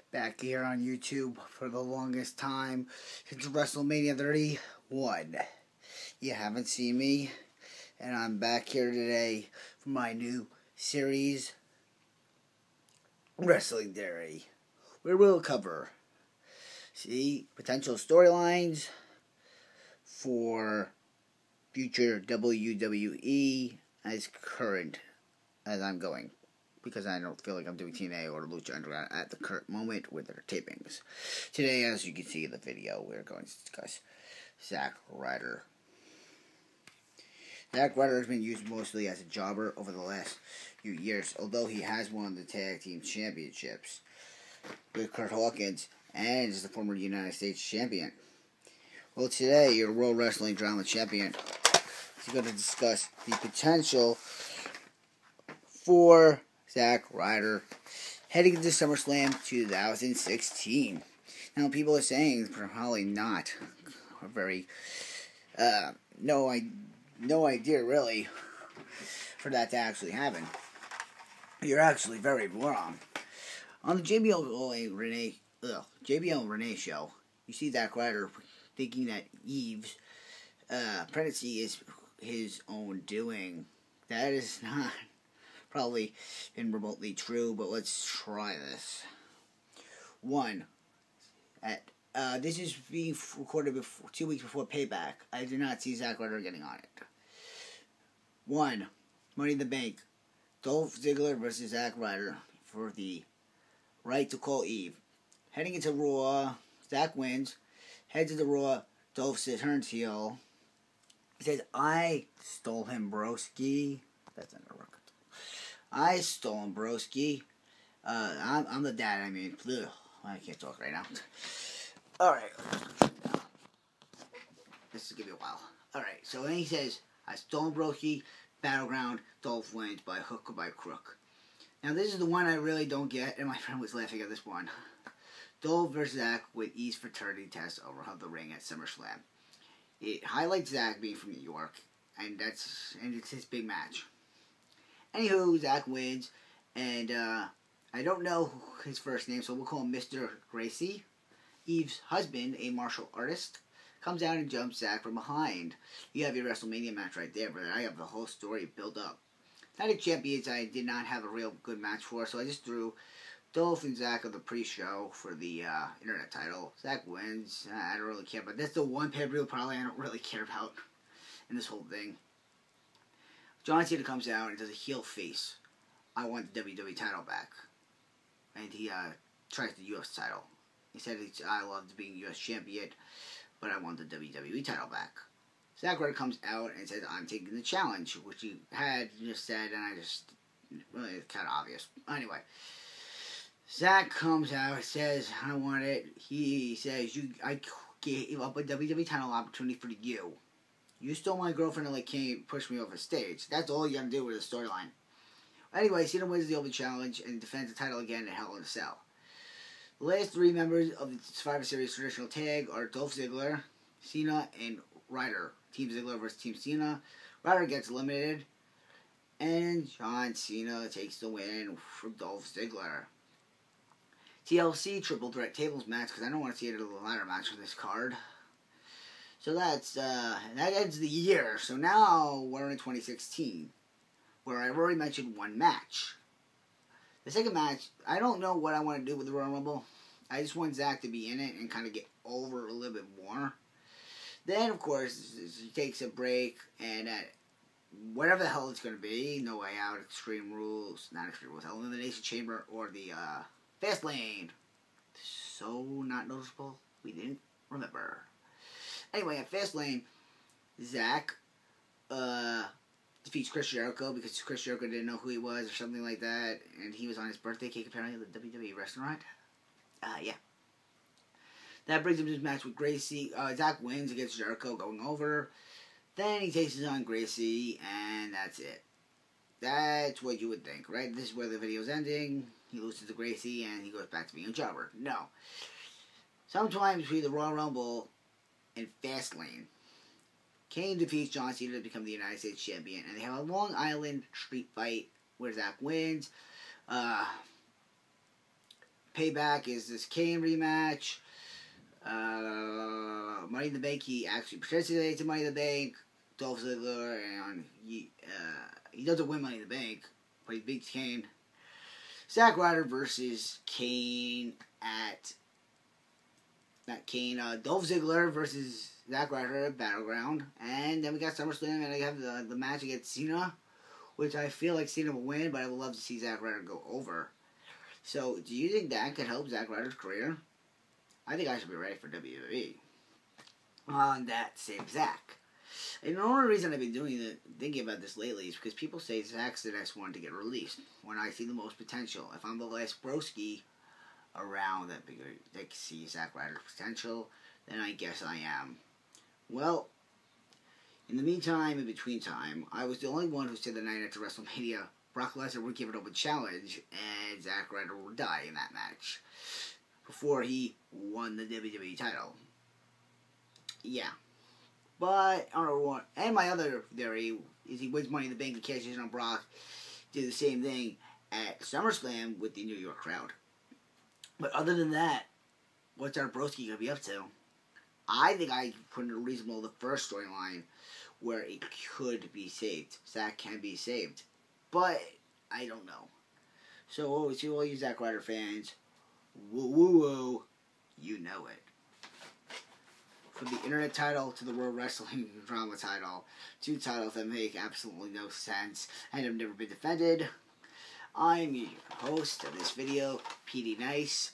Back here on YouTube for the longest time since WrestleMania 31. You haven't seen me, and I'm back here today for my new series, Wrestling Theory, where we'll cover potential storylines for future WWE as I'm going. Because I don't feel like I'm doing TNA or Lucha Underground at the current moment with their tapings. Today, as you can see in the video, we're going to discuss Zack Ryder. Zack Ryder has been used mostly as a jobber over the last few years, although he has won the Tag Team Championships with Kurt Hawkins and is the former United States Champion. Well, today, your World Wrestling Drama Champion is going to discuss the potential for Zack Ryder heading into Summerslam 2016. Now, people are saying probably not. Very no idea really for that to actually happen. You're actually very wrong. On the JBL and Renee show, you see Zack Ryder thinking that Eve's pregnancy is his own doing. That is not probably been remotely true, but let's try this. This is being recorded 2 weeks before Payback. I did not see Zack Ryder getting on it. 1. Money in the Bank. Dolph Ziggler versus Zack Ryder for the right to call Eve. Heading into Raw, Zack wins. Heads into Raw, Dolph turns heel. He says, "I stole him, broski." That's not gonna work. I stole him, broski. I'm the dad, I mean. Ugh, I can't talk right now. Alright. This will give you a while. Alright, so then he says, "I stole him, broski. Battleground. Dolph wins by hook or by crook." Now, this is the one I really don't get, and my friend was laughing at this one. Dolph versus Zack with Eve's fraternity test over the ring at SummerSlam. It highlights Zack being from New York, and it's his big match. Anywho, Zack wins, and I don't know his first name, so we'll call him Mr. Gracie. Eve's husband, a martial artist, comes out and jumps Zack from behind. You have your WrestleMania match right there, brother. I have the whole story built up. Night of Champions, I did not have a real good match for, so I just threw Dolph and Zack on the pre-show for the internet title. Zack wins. I don't really care, but that's the one pay-per-view probably I don't really care about in this whole thing. John Cena comes out and does a heel face. "I want the WWE title back." And he tries the US title. He said, "I loved being US champion, but I want the WWE title back." Zack Ryder comes out and says, "I'm taking the challenge," which he had just said, and it's kind of obvious. Anyway, Zack comes out and says, "I want it." He says, I gave up a WWE title opportunity for you. You stole my girlfriend and came push me off a stage. That's all you gotta do with the storyline. Anyway, Cena wins the Open Challenge and defends the title again at Hell in a Cell. The last 3 members of the Survivor Series traditional tag are Dolph Ziggler, Cena, and Ryder. Team Ziggler versus Team Cena. Ryder gets eliminated, and John Cena takes the win from Dolph Ziggler. TLC Triple Threat Tables match, because I don't want to see it in a ladder match for this card. So that ends the year. So now we're in 2016, where I've already mentioned one match. The second match, I don't know what I want to do with the Royal Rumble. I just want Zack to be in it and kind of get over a little bit more. Then, of course, he takes a break, and at whatever the hell it's going to be, No Way Out, Extreme Rules, not Extreme Rules, Elimination Chamber, or the Fast Lane. So not noticeable, we didn't remember. Anyway, at Fastlane, Zack defeats Chris Jericho because Chris Jericho didn't know who he was or something like that, and he was on his birthday cake apparently at the WWE restaurant. Yeah. That brings him to his match with Gracie. Zack wins against Jericho going over. Then he takes on Gracie, and that's it. That's what you would think, right? This is where the video's ending. He loses to Gracie, and he goes back to being a jobber. No. Sometime between the Royal Rumble and Fastlane, Kane defeats John Cena to become the United States Champion, and they have a Long Island street fight where Zack wins. Payback is this Kane rematch. Money in the Bank, he actually participates in Money in the Bank. Dolph Ziggler, and he doesn't win Money in the Bank, but he beats Kane. Zack Ryder versus Kane Dolph Ziggler versus Zack Ryder at Battleground. And then we got SummerSlam, and I have the match against Cena, which I feel like Cena will win, but I would love to see Zack Ryder go over. So, do you think that could help Zack Ryder's career? I think I should be ready for WWE. On that same Zack. And the only reason I've been thinking about this lately is because people say Zack's the next one to get released. When I see the most potential. If I'm the last broski around that can see Zack Ryder's potential, then I guess I am. Well, in the meantime, in between time, I was the only one who said the night after WrestleMania, Brock Lesnar would give it up a challenge, and Zack Ryder would die in that match before he won the WWE title. Yeah. But, and my other theory is he wins Money in the Bank and cashes in on Brock, do the same thing at SummerSlam with the New York crowd. But other than that, what's our broski going to be up to? I think I put in a reasonable the first storyline where it could be saved. Zack can be saved. But, I don't know. So, to all you Zack Ryder fans, woo woo woo, you know it. From the Internet title to the World Wrestling Drama title, two titles that make absolutely no sense and have never been defended. I'm your host of this video, PD Nice.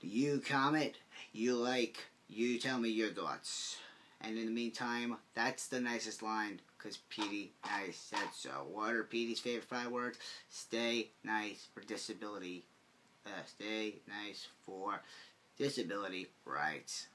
You comment, you like, you tell me your thoughts. And in the meantime, that's the nicest line, because PD Nice said so. What are PD's favorite 5 words? Stay nice for disability. Stay nice for disability rights.